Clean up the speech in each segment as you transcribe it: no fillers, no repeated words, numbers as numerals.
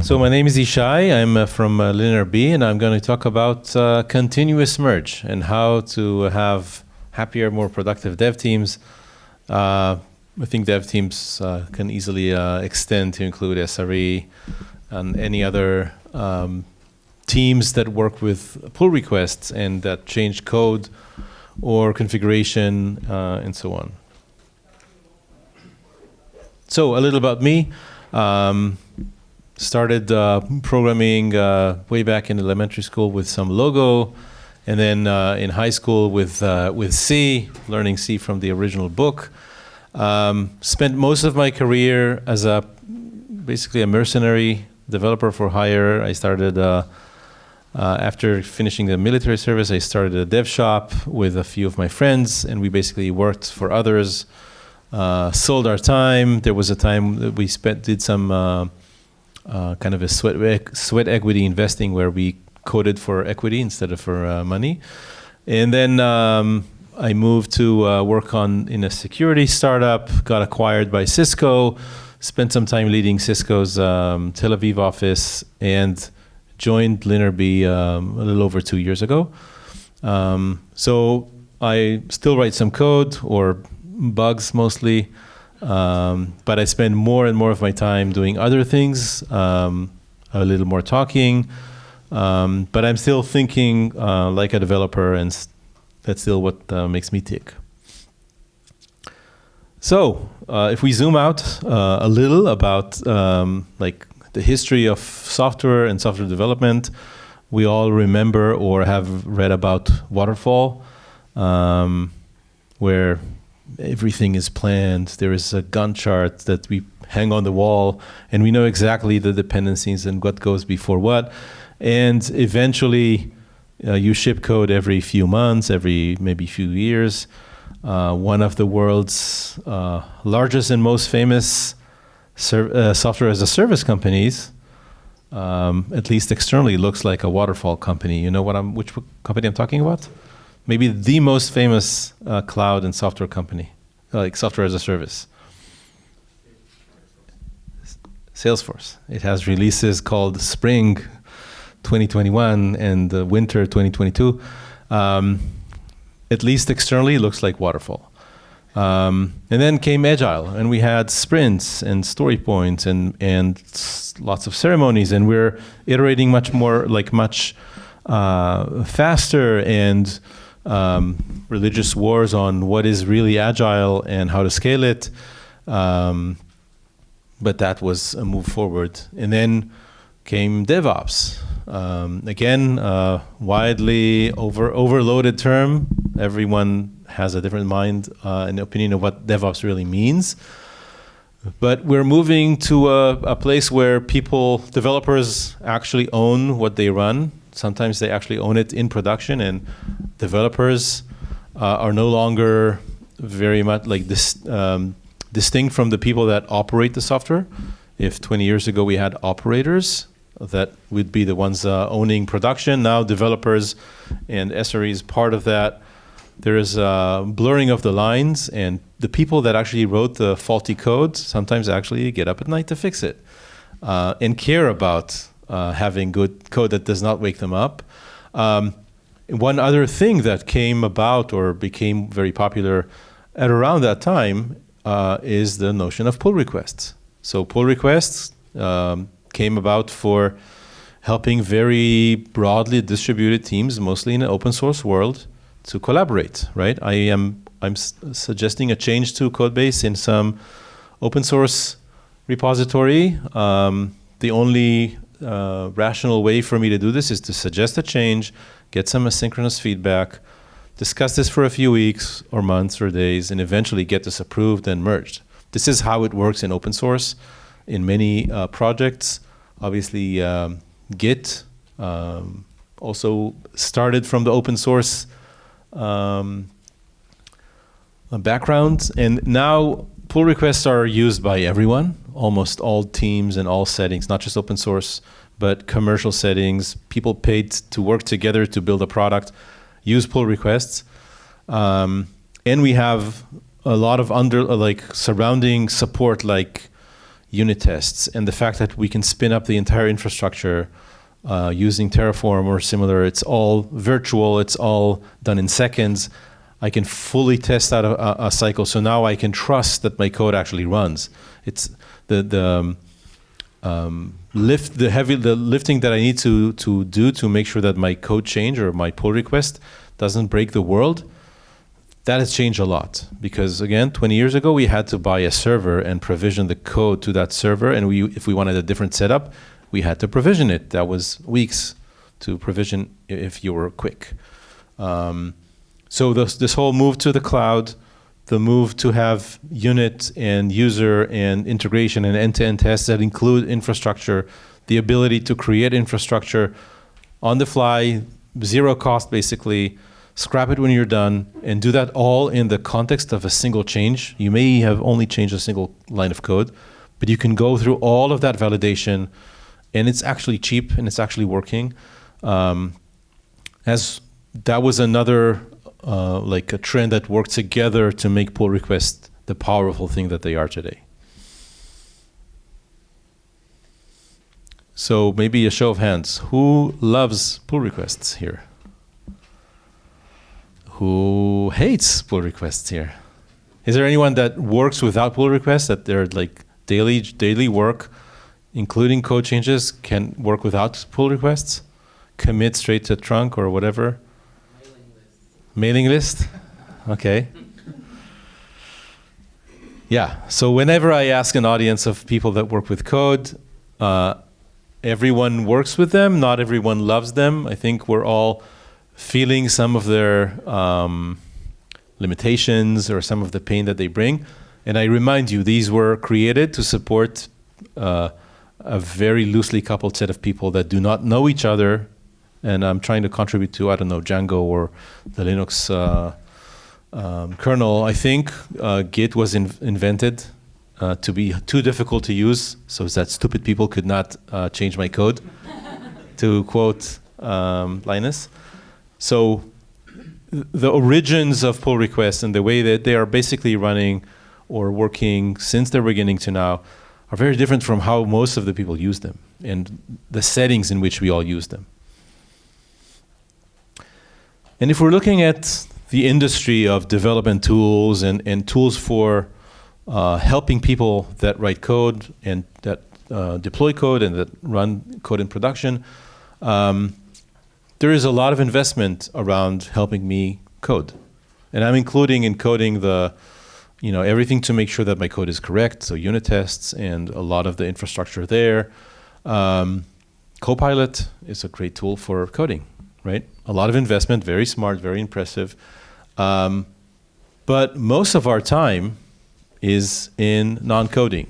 So my name is Yishai. I'm from linearB, and I'm going to talk about continuous merge and how to have happier, more productive dev teams. I think dev teams can easily extend to include SRE and any other teams that work with pull requests and that change code or configuration and so on. So a little about me. Started programming way back in elementary school with some Logo, and then in high school with C, learning C from the original book. Spent most of my career as basically a mercenary developer for hire. I started after finishing the military service. I started a dev shop with a few of my friends, and we basically worked for others. Sold our time. There was a time that we did some kind of a sweat equity investing where we coded for equity instead of for money. And then I moved to work in a security startup, got acquired by Cisco, spent some time leading Cisco's Tel Aviv office, and joined linearB a little over 2 years ago. So I still write some code, or bugs mostly, but I spend more and more of my time doing other things, a little more talking, but I'm still thinking like a developer, and that's still what makes me tick. So if we zoom out a little about like the history of software and software development, we all remember or have read about waterfall, where everything is planned. There is a Gantt chart that we hang on the wall, and we know exactly the dependencies and what goes before what. And eventually, you ship code every few months, every maybe few years. One of the world's largest and most famous software as a service companies, at least externally, looks like a waterfall company. You know which company I'm talking about? Maybe the most famous cloud and software company, like software as a service. Salesforce. It has releases called Spring 2021 and Winter 2022. At least externally, it looks like waterfall. And then came Agile, and we had sprints and story points and lots of ceremonies, and we're iterating much faster, and religious wars on what is really agile and how to scale it. But that was a move forward. And then came DevOps. Again, widely overloaded term. Everyone has a different mind and opinion of what DevOps really means. But we're moving to a place where developers actually own what they run. Sometimes they actually own it in production, and developers are no longer very much like this, distinct from the people that operate the software. If 20 years ago we had operators, that would be the ones owning production. Now developers and SRE is part of that. There is a blurring of the lines, and the people that actually wrote the faulty code sometimes actually get up at night to fix it and care about having good code that does not wake them up. One other thing that came about or became very popular at around that time is the notion of pull requests. So pull requests came about for helping very broadly distributed teams, mostly in an open source world, to collaborate, right? I'm suggesting a change to codebase in some open source repository. The only rational way for me to do this is to suggest a change, get some asynchronous feedback, discuss this for a few weeks or months or days, and eventually get this approved and merged. This is how it works in open source in many projects. Obviously, Git also started from the open source background, and now pull requests are used by everyone, almost all teams and all settings, not just open source, but commercial settings. People paid to work together to build a product use pull requests. And we have a lot of surrounding support like unit tests, and the fact that we can spin up the entire infrastructure using Terraform or similar. It's all virtual. It's all done in seconds. I can fully test out a cycle. So now I can trust that my code actually runs. It's the lifting that I need to do to make sure that my code change or my pull request doesn't break the world. That has changed a lot, because again, 20 years ago, we had to buy a server and provision the code to that server. And if we wanted a different setup, we had to provision it. That was weeks to provision if you were quick. So this whole move to the cloud, the move to have unit and user and integration and end-to-end tests that include infrastructure, the ability to create infrastructure on the fly, zero cost basically, scrap it when you're done, and do that all in the context of a single change. You may have only changed a single line of code, but you can go through all of that validation, and it's actually cheap and it's actually working. As that was another like a trend that worked together to make pull requests the powerful thing that they are today. So maybe a show of hands. Who loves pull requests here? Who hates pull requests here? Is there anyone that works without pull requests, that they're like daily work, including code changes, can work without pull requests? Commit straight to trunk or whatever? Mailing list? Okay. Yeah, so whenever I ask an audience of people that work with code, everyone works with them, not everyone loves them. I think we're all feeling some of their limitations or some of the pain that they bring. And I remind you, these were created to support a very loosely coupled set of people that do not know each other. And I'm trying to contribute to, I don't know, Django or the Linux kernel. I think Git was invented to be too difficult to use, so that stupid people could not change my code, to quote Linus. So the origins of pull requests and the way that they are basically running or working since the beginning to now are very different from how most of the people use them and the settings in which we all use them. And if we're looking at the industry of development tools and tools for helping people that write code and that deploy code and that run code in production, there is a lot of investment around helping me code. And I'm including in coding everything to make sure that my code is correct, so unit tests and a lot of the infrastructure there. Copilot is a great tool for coding, right? A lot of investment, very smart, very impressive. But most of our time is in non-coding.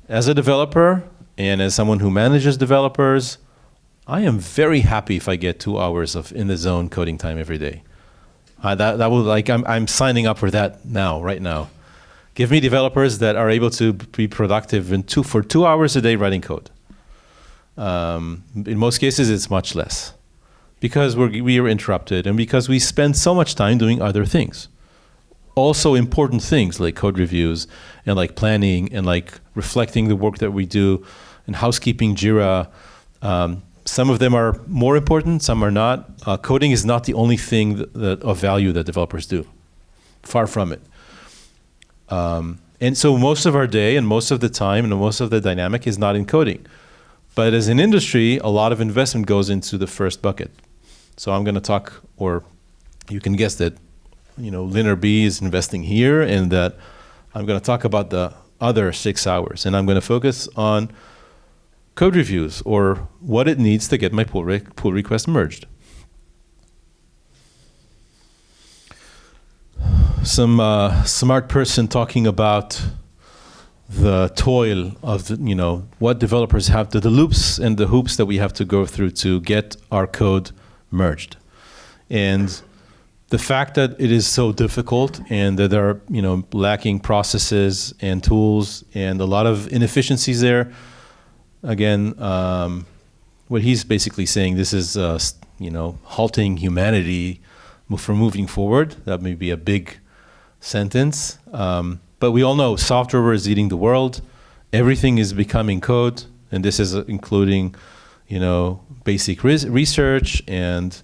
As a developer and as someone who manages developers, I am very happy if I get 2 hours of in the zone coding time every day. That will I'm signing up for that now, right now. Give me developers that are able to be productive for 2 hours a day writing code. In most cases, it's much less, because we are interrupted and because we spend so much time doing other things. Also important things like code reviews and like planning and like reflecting the work that we do and housekeeping, Jira. Some of them are more important, some are not. Coding is not the only thing that of value that developers do. Far from it. And so most of our day and most of the time and most of the dynamic is not in coding. But as an industry, a lot of investment goes into the first bucket. So I'm going to talk, or you can guess that, Linear B is investing here, and that I'm going to talk about the other 6 hours. And I'm going to focus on code reviews, or what it needs to get my pull request merged. Some smart person talking about the toil of what developers have to, the loops and the hoops that we have to go through to get our code merged. And the fact that it is so difficult and that there are lacking processes and tools and a lot of inefficiencies there. Again, what he's basically saying, this is halting humanity for moving forward. That may be a big sentence. But we all know software is eating the world. Everything is becoming code. And this is including, basic research and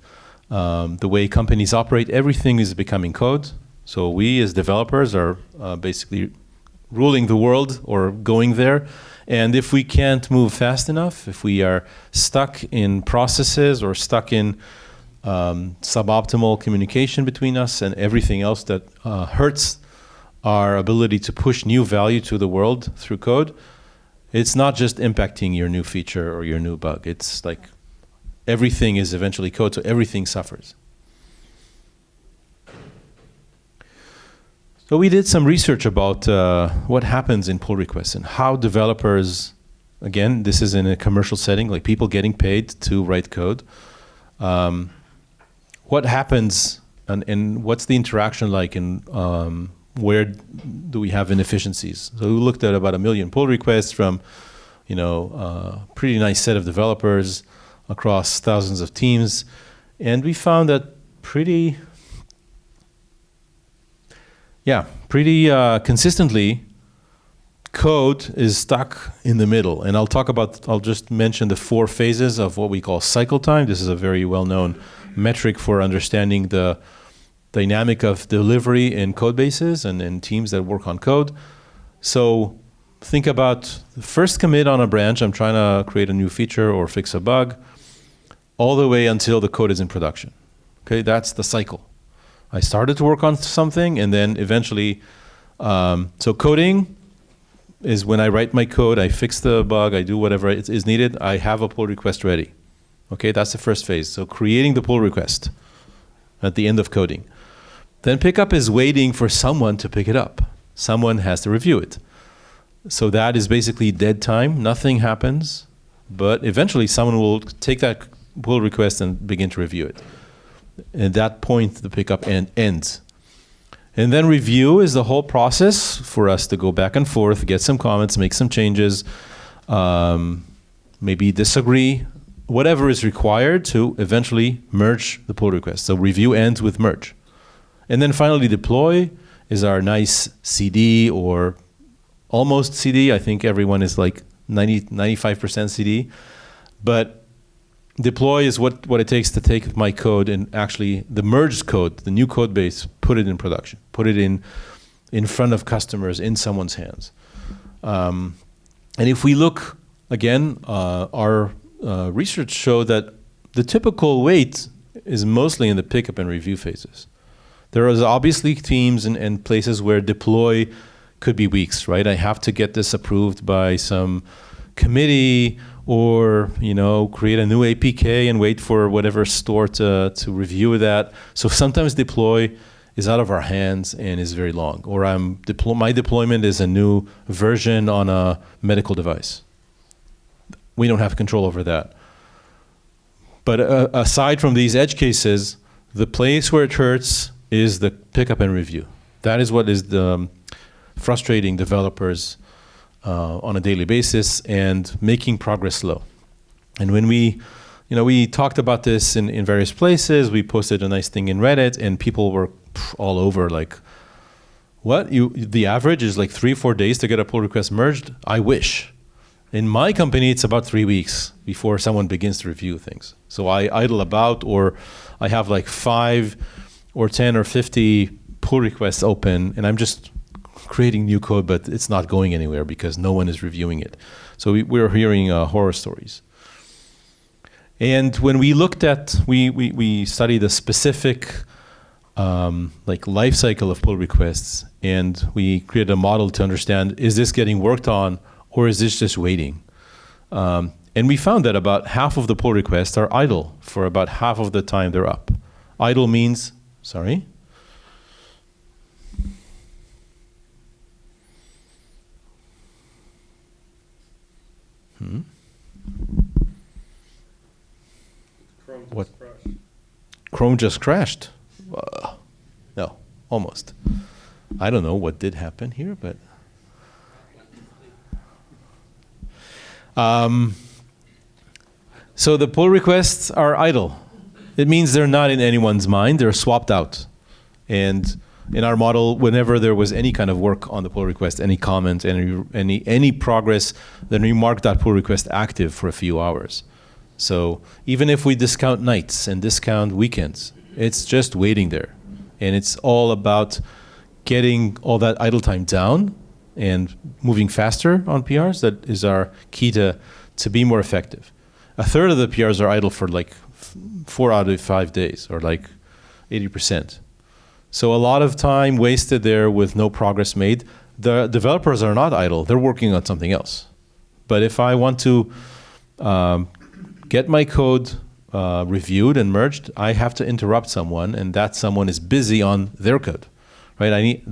the way companies operate. Everything is becoming code. So we as developers are basically ruling the world or going there. And if we can't move fast enough, if we are stuck in processes or stuck in suboptimal communication between us and everything else that hurts our ability to push new value to the world through code, it's not just impacting your new feature or your new bug. It's like everything is eventually code, so everything suffers. So we did some research about what happens in pull requests and how developers, again, this is in a commercial setting, like people getting paid to write code. What happens and what's the interaction like, and where do we have inefficiencies? So we looked at about 1 million pull requests from, a pretty nice set of developers across thousands of teams, and we found that pretty consistently, code is stuck in the middle. And I'll just mention the 4 phases of what we call cycle time. This is a very well-known metric for understanding the dynamic of delivery in code bases and in teams that work on code. So think about the first commit on a branch. I'm trying to create a new feature or fix a bug, all the way until the code is in production. Okay, that's the cycle. I started to work on something, and then eventually, so coding is when I write my code, I fix the bug, I do whatever is needed, I have a pull request ready. Okay, that's the first phase. So creating the pull request at the end of coding. Then pickup is waiting for someone to pick it up. Someone has to review it. So that is basically dead time. Nothing happens, but eventually someone will take that pull request and begin to review it. At that point, the pickup ends. And then review is the whole process for us to go back and forth, get some comments, make some changes, maybe disagree, whatever is required to eventually merge the pull request. So review ends with merge. And then finally deploy is our nice CD or almost CD. I think everyone is like 95% CD. But deploy is what it takes to take my code and actually the merged code, the new code base, put it in production, put it in front of customers, in someone's hands. And if we look, again, our research showed that the typical wait is mostly in the pickup and review phases. There is obviously teams and places where deploy could be weeks, right? I have to get this approved by some committee or, create a new APK and wait for whatever store to review that. So sometimes deploy is out of our hands and is very long. Or my deployment is a new version on a medical device. We don't have control over that. But aside from these edge cases, the place where it hurts is the pickup and review. That is what is frustrating developers on a daily basis and making progress slow. And when we talked about this in various places, we posted a nice thing in Reddit, and people were all over like, what? The average is like 3-4 days to get a pull request merged? I wish. In my company, it's about 3 weeks before someone begins to review things. So I idle about, or I have like 5 or 10 or 50 pull requests open, and I'm just creating new code, but it's not going anywhere because no one is reviewing it. So we're hearing horror stories. And when we looked at, we studied a specific life cycle of pull requests, and we created a model to understand, is this getting worked on or is this just waiting? And we found that about half of the pull requests are idle for about half of the time they're up. Idle means, sorry? What? Chrome just crashed. No, almost. I don't know what did happen here, but so the pull requests are idle. It means they're not in anyone's mind. They're swapped out. And in our model, whenever there was any kind of work on the pull request, any comment, any progress, then we mark that pull request active for a few hours. So even if we discount nights and discount weekends, it's just waiting there. And it's all about getting all that idle time down and moving faster on PRs. That is our key to be more effective. A third of the PRs are idle for like 4 out of 5 days, or like 80%. So a lot of time wasted there with no progress made. The developers are not idle. They're working on something else. But if I want to get my code reviewed and merged, I have to interrupt someone, and that someone is busy on their code, right?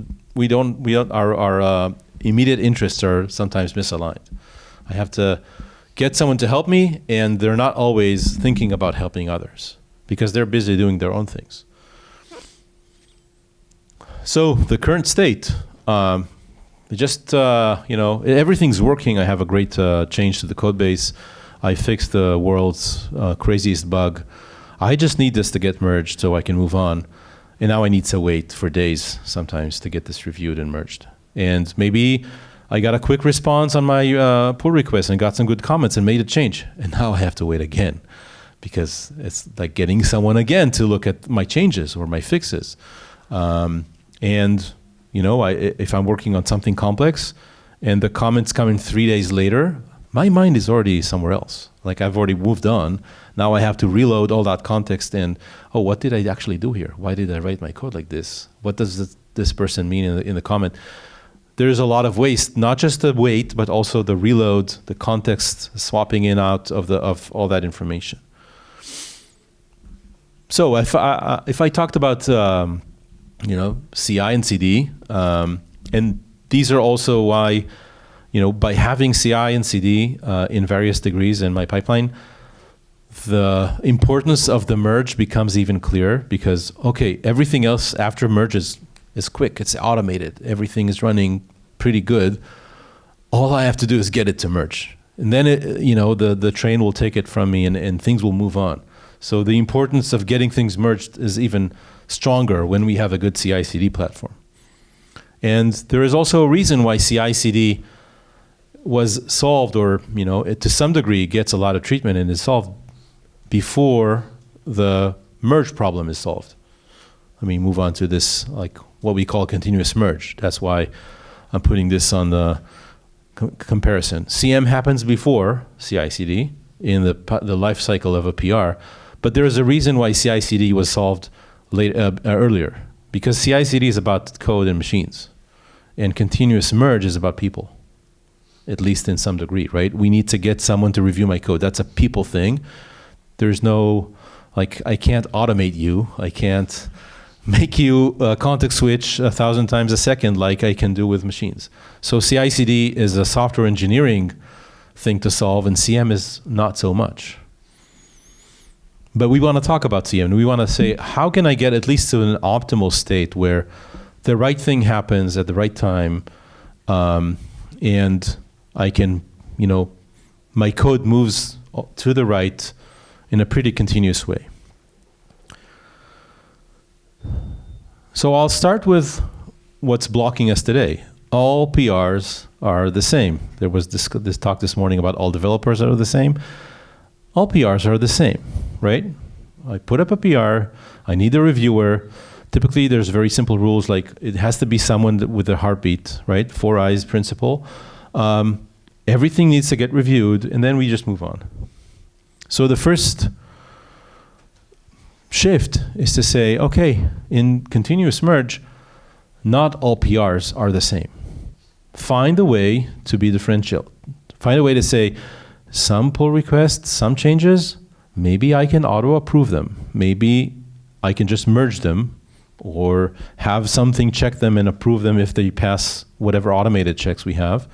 Our immediate interests are sometimes misaligned. I have to get someone to help me, and they're not always thinking about helping others because they're busy doing their own things. So the current state, everything's working. I have a great change to the code base. I fixed the world's craziest bug. I just need this to get merged so I can move on. And now I need to wait for days sometimes to get this reviewed and merged. And maybe I got a quick response on my pull request and got some good comments and made a change. And now I have to wait again because it's like getting someone again to look at my changes or my fixes. If I'm working on something complex and the comments come in 3 days later, my mind is already somewhere else. Like I've already moved on. Now I have to reload all that context and, what did I actually do here? Why did I write my code like this? What does this person mean in the comment? There's a lot of waste, not just the wait, but also the reload, the context, swapping in out of all that information. So if I talked about CI and CD, and these are also why, by having CI and CD in various degrees in my pipeline, the importance of the merge becomes even clearer because, everything else after merge is quick. It's automated. Everything is running pretty good. All I have to do is get it to merge. And then, the train will take it from me and things will move on. So the importance of getting things merged is even stronger when we have a good CI/CD platform. And there is also a reason why CI/CD was solved, or to some degree gets a lot of treatment and is solved before the merge problem is solved. Let me move on to this, like what we call continuous merge. That's why I'm putting this on the comparison. CM happens before CI/CD in the life cycle of a PR, but there is a reason why CI/CD was solved earlier, because CI/CD is about code and machines, and continuous merge is about people, at least in some degree, right? We need to get someone to review my code. That's a people thing. There's no, I can't automate you. I can't make you context switch 1,000 times a second like I can do with machines. So CI/CD is a software engineering thing to solve, and CM is not so much. But we want to talk about CM. We want to say, how can I get at least to an optimal state where the right thing happens at the right time, and I can, my code moves to the right in a pretty continuous way. So I'll start with what's blocking us today. All PRs are the same. There was this talk this morning about all developers are the same. All PRs are the same, right? I put up a PR, I need a reviewer. Typically, there's very simple rules, like it has to be someone with a heartbeat, right? 4 eyes principle. Everything needs to get reviewed, and then we just move on. So the first shift is to say, in continuous merge, not all PRs are the same. Find a way to be differential. Find a way to say, some pull requests, some changes, maybe I can auto-approve them. Maybe I can just merge them, or have something check them and approve them if they pass whatever automated checks we have.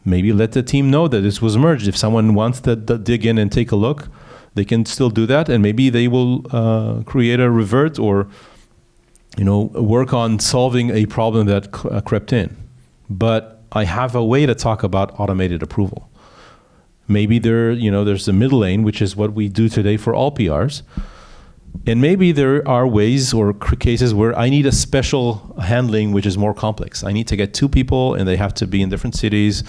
Maybe let the team know that this was merged. If someone wants to dig in and take a look, they can still do that, and maybe they will create a revert or work on solving a problem that crept in. But I have a way to talk about automated approval. Maybe there's a middle lane, which is what we do today for all PRs. And maybe there are ways or cases where I need a special handling which is more complex. I need to get 2 people and they have to be in different cities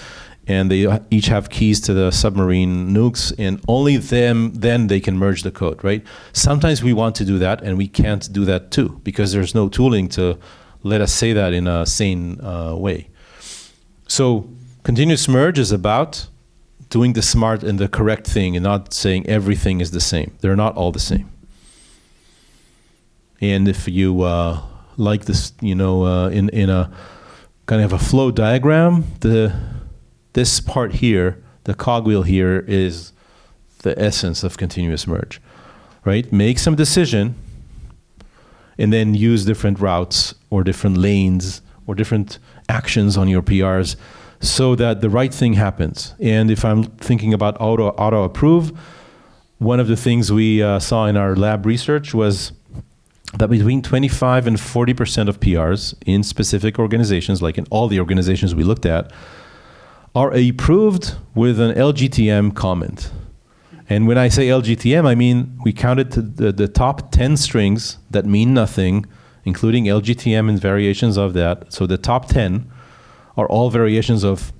and they each have keys to the submarine nukes, and only then they can merge the code, right? Sometimes we want to do that and we can't do that too because there's no tooling to let us say that in a sane way. So continuous merge is about doing the smart and the correct thing and not saying everything is the same. They're not all the same. And if you like this, in a kind of a flow diagram, this part here, the cogwheel here, is the essence of continuous merge, right? Make some decision and then use different routes or different lanes or different actions on your PRs so that the right thing happens. And if I'm thinking about auto approve, one of the things we saw in our lab research was that between 25 and 40% of PRs in specific organizations, like in all the organizations we looked at, are approved with an LGTM comment. And when I say LGTM, I mean we counted the top 10 strings that mean nothing, including LGTM and variations of that. So the top 10 are all variations of,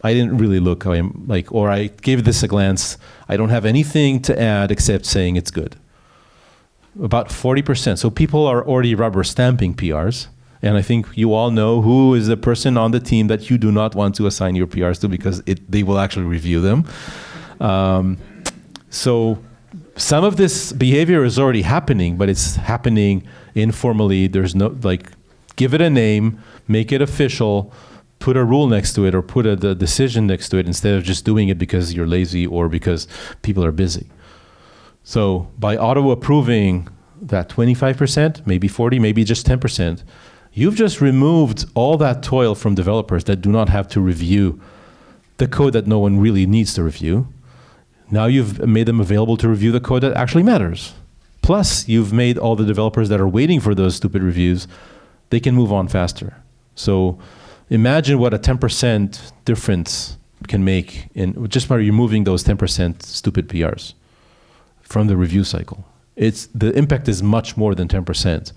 I didn't really look, or I gave this a glance, I don't have anything to add except saying it's good. About 40%. So people are already rubber stamping PRs. And I think you all know who is the person on the team that you do not want to assign your PRs to because they will actually review them. So some of this behavior is already happening, but it's happening informally. There's no, give it a name, make it official, put a rule next to it or put the decision next to it instead of just doing it because you're lazy or because people are busy. So by auto-approving that 25%, maybe 40, maybe just 10%, you've just removed all that toil from developers that do not have to review the code that no one really needs to review. Now you've made them available to review the code that actually matters. Plus, you've made all the developers that are waiting for those stupid reviews, they can move on faster. So imagine what a 10% difference can make in just by removing those 10% stupid PRs from the review cycle. The impact is much more than 10%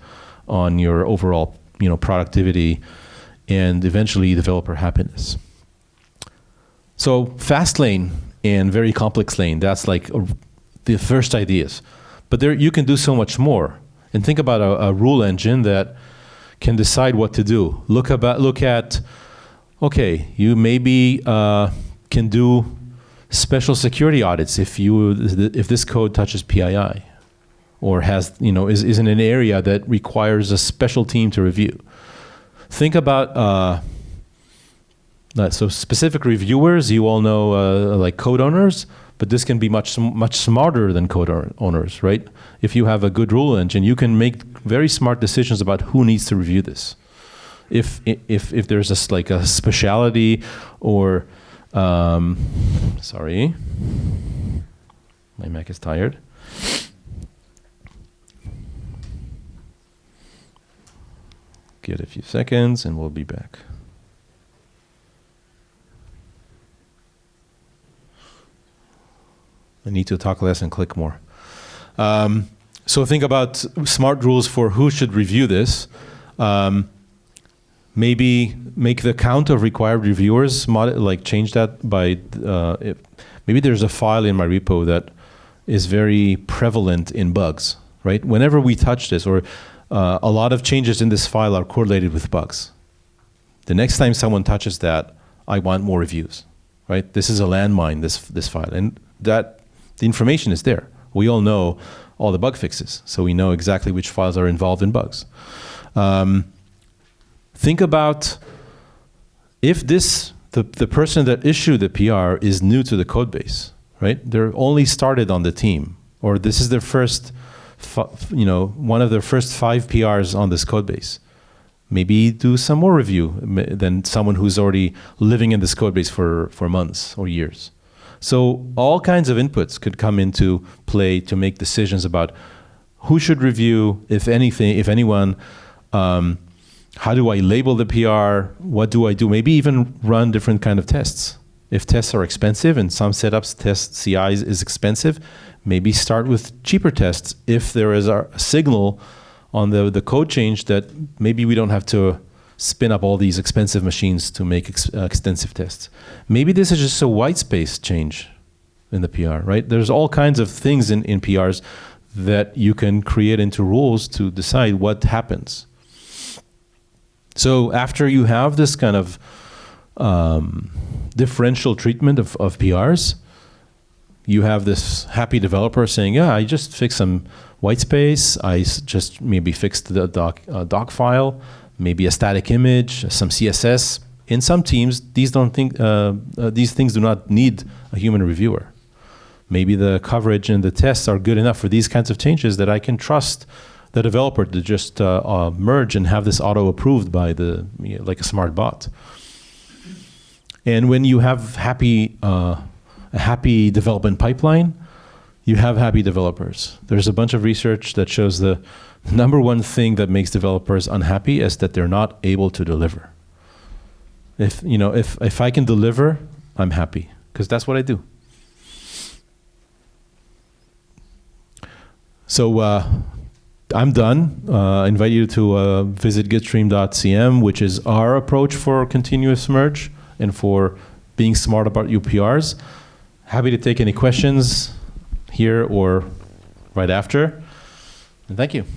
on your overall productivity and eventually developer happiness. So fast lane and very complex lane, that's the first ideas. But there you can do so much more. And think about a rule engine that can decide what to do. Look at, okay, you maybe can do special security audits if this code touches PII or is in an area that requires a special team to review. Think about so specific reviewers, you all know like code owners, but this can be much smarter than code owners, right? If you have a good rule engine, you can make very smart decisions about who needs to review this. If there's a speciality or sorry, my Mac is tired. Give it a few seconds and we'll be back. I need to talk less and click more. So think about smart rules for who should review this. Maybe make the count of required reviewers, change that by, maybe there's a file in my repo that is very prevalent in bugs, right? Whenever we touch this, or a lot of changes in this file are correlated with bugs. The next time someone touches that, I want more reviews, right? This is a landmine, this file, and that the information is there. We all know all the bug fixes, so we know exactly which files are involved in bugs. Think about if the person that issued the PR is new to the code base, right? They're only started on the team, or this is their first, one of their first 5 PRs on this code base. Maybe do some more review than someone who's already living in this code base for months or years. So all kinds of inputs could come into play to make decisions about who should review, if anyone. How do I label the PR? What do I do? Maybe even run different kind of tests. If tests are expensive and some setups test CI is expensive, maybe start with cheaper tests if there is a signal on the code change that maybe we don't have to spin up all these expensive machines to make extensive tests. Maybe this is just a white space change in the PR, right? There's all kinds of things in PRs that you can create into rules to decide what happens. So after you have this kind of differential treatment of PRs, you have this happy developer saying, yeah, I just fixed some white space. I just maybe fixed the doc file, maybe a static image, some CSS. In some teams, these things do not need a human reviewer. Maybe the coverage and the tests are good enough for these kinds of changes that I can trust the developer to just merge and have this auto approved by like a smart bot. And when you have a happy development pipeline, you have happy developers. There's a bunch of research that shows the number one thing that makes developers unhappy is that they're not able to deliver. If I can deliver, I'm happy, because that's what I do. So I'm done. I invite you to visit gitstream.cm, which is our approach for continuous merge and for being smart about your PRs. Happy to take any questions here or right after. And thank you.